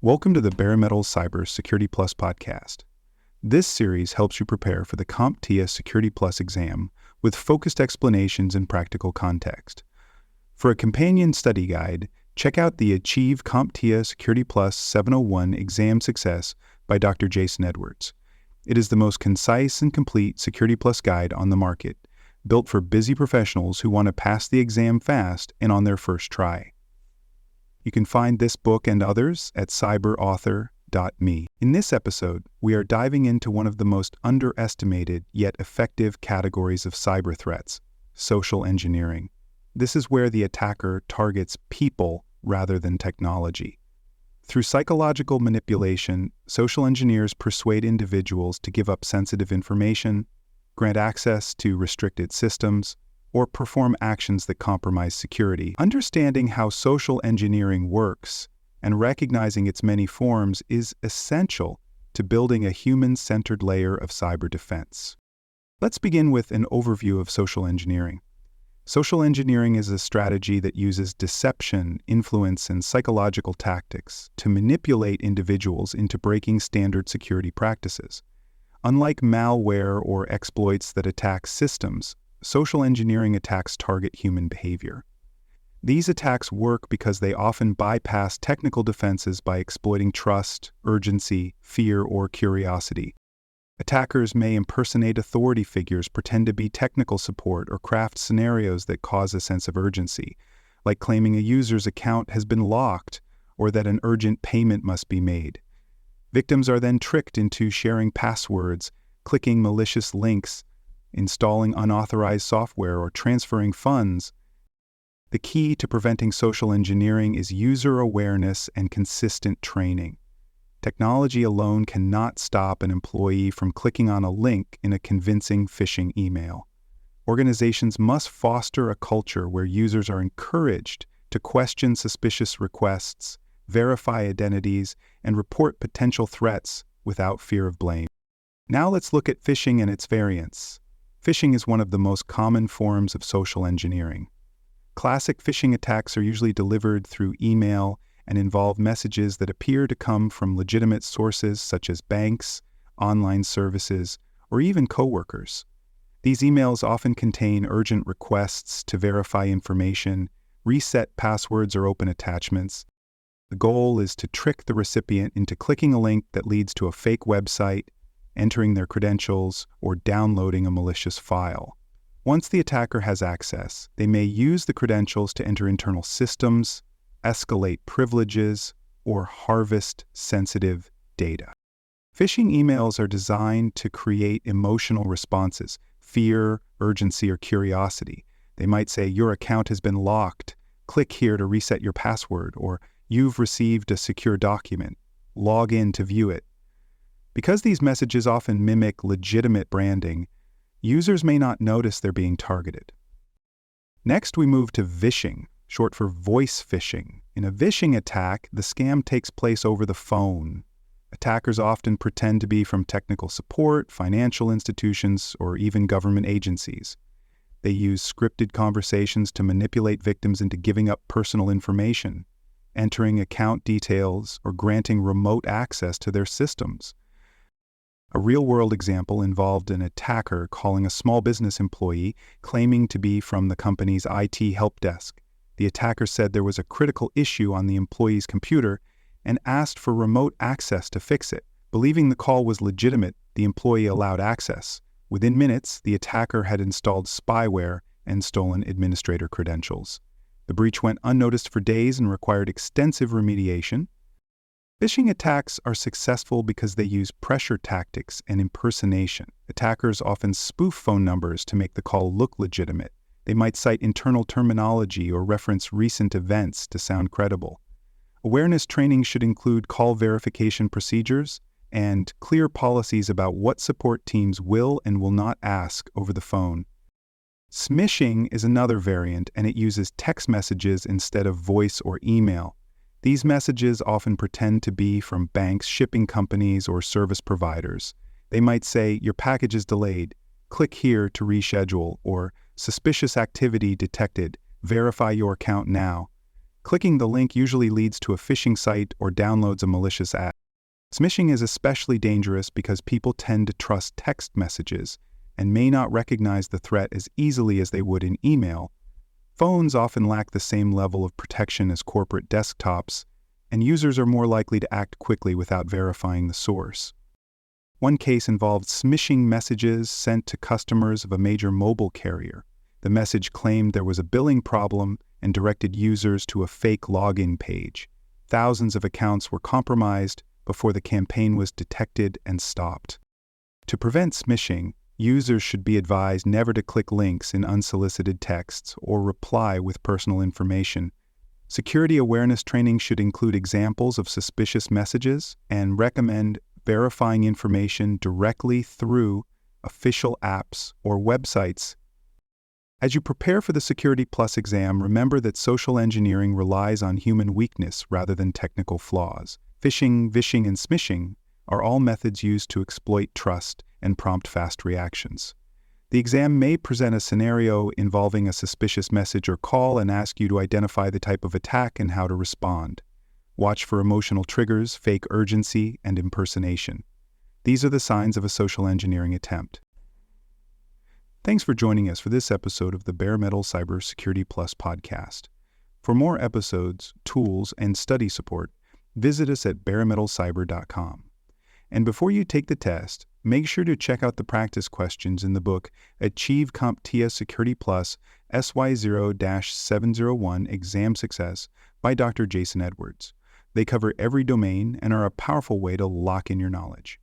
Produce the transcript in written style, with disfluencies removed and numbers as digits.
Welcome to the Bare Metal Cyber Security Plus podcast. This series helps you prepare for the CompTIA Security Plus exam with focused explanations and practical context. For a companion study guide, check out the Achieve CompTIA Security Plus 701 Exam Success by Dr. Jason Edwards. It is the most concise and complete Security Plus guide on the market, built for busy professionals who want to pass the exam fast and on their first try. You can find this book and others at cyberauthor.me. In this episode, we are diving into one of the most underestimated yet effective categories of cyber threats, social engineering. This is where the attacker targets people rather than technology. Through psychological manipulation, social engineers persuade individuals to give up sensitive information, grant access to restricted systems, or perform actions that compromise security. Understanding how social engineering works and recognizing its many forms is essential to building a human-centered layer of cyber defense. Let's begin with an overview of social engineering. Social engineering is a strategy that uses deception, influence, and psychological tactics to manipulate individuals into breaking standard security practices. Unlike malware or exploits that attack systems, social engineering attacks target human behavior. These attacks work because they often bypass technical defenses by exploiting trust, urgency, fear, or curiosity. Attackers may impersonate authority figures, pretend to be technical support, or craft scenarios that cause a sense of urgency, like claiming a user's account has been locked or that an urgent payment must be made. Victims are then tricked into sharing passwords, clicking malicious links, installing unauthorized software, or transferring funds. The key to preventing social engineering is user awareness and consistent training. Technology alone cannot stop an employee from clicking on a link in a convincing phishing email. Organizations must foster a culture where users are encouraged to question suspicious requests, verify identities, and report potential threats without fear of blame. Now let's look at phishing and its variants. Phishing is one of the most common forms of social engineering. Classic phishing attacks are usually delivered through email and involve messages that appear to come from legitimate sources such as banks, online services, or even coworkers. These emails often contain urgent requests to verify information, reset passwords, or open attachments. The goal is to trick the recipient into clicking a link that leads to a fake website, entering their credentials, or downloading a malicious file. Once the attacker has access, they may use the credentials to enter internal systems, escalate privileges, or harvest sensitive data. Phishing emails are designed to create emotional responses: fear, urgency, or curiosity. They might say, "Your account has been locked. Click here to reset your password," or "You've received a secure document. Log in to view it." Because these messages often mimic legitimate branding, users may not notice they're being targeted. Next, we move to vishing, short for voice phishing. In a vishing attack, the scam takes place over the phone. Attackers often pretend to be from technical support, financial institutions, or even government agencies. They use scripted conversations to manipulate victims into giving up personal information, entering account details, or granting remote access to their systems. A real-world example involved an attacker calling a small business employee claiming to be from the company's IT help desk. The attacker said there was a critical issue on the employee's computer and asked for remote access to fix it. Believing the call was legitimate, the employee allowed access. Within minutes, the attacker had installed spyware and stolen administrator credentials. The breach went unnoticed for days and required extensive remediation. Phishing attacks are successful because they use pressure tactics and impersonation. Attackers often spoof phone numbers to make the call look legitimate. They might cite internal terminology or reference recent events to sound credible. Awareness training should include call verification procedures and clear policies about what support teams will and will not ask over the phone. Smishing is another variant, and it uses text messages instead of voice or email. These messages often pretend to be from banks, shipping companies, or service providers. They might say, "Your package is delayed. Click here to reschedule," or "Suspicious activity detected. Verify your account now." Clicking the link usually leads to a phishing site or downloads a malicious app. Smishing is especially dangerous because people tend to trust text messages and may not recognize the threat as easily as they would in email. Phones often lack the same level of protection as corporate desktops, and users are more likely to act quickly without verifying the source. One case involved smishing messages sent to customers of a major mobile carrier. The message claimed there was a billing problem and directed users to a fake login page. Thousands of accounts were compromised before the campaign was detected and stopped. To prevent smishing, users should be advised never to click links in unsolicited texts or reply with personal information. Security awareness training should include examples of suspicious messages and recommend verifying information directly through official apps or websites. As you prepare for the Security Plus exam, remember that social engineering relies on human weakness rather than technical flaws. Phishing, vishing, and smishing are all methods used to exploit trust and prompt fast reactions. The exam may present a scenario involving a suspicious message or call and ask you to identify the type of attack and how to respond. Watch for emotional triggers, fake urgency, and impersonation. These are the signs of a social engineering attempt. Thanks for joining us for this episode of the Bare Metal Cybersecurity Plus podcast. For more episodes, tools, and study support, visit us at baremetalcyber.com. And before you take the test, make sure to check out the practice questions in the book Achieve CompTIA Security Plus SY0-701 Exam Success by Dr. Jason Edwards. They cover every domain and are a powerful way to lock in your knowledge.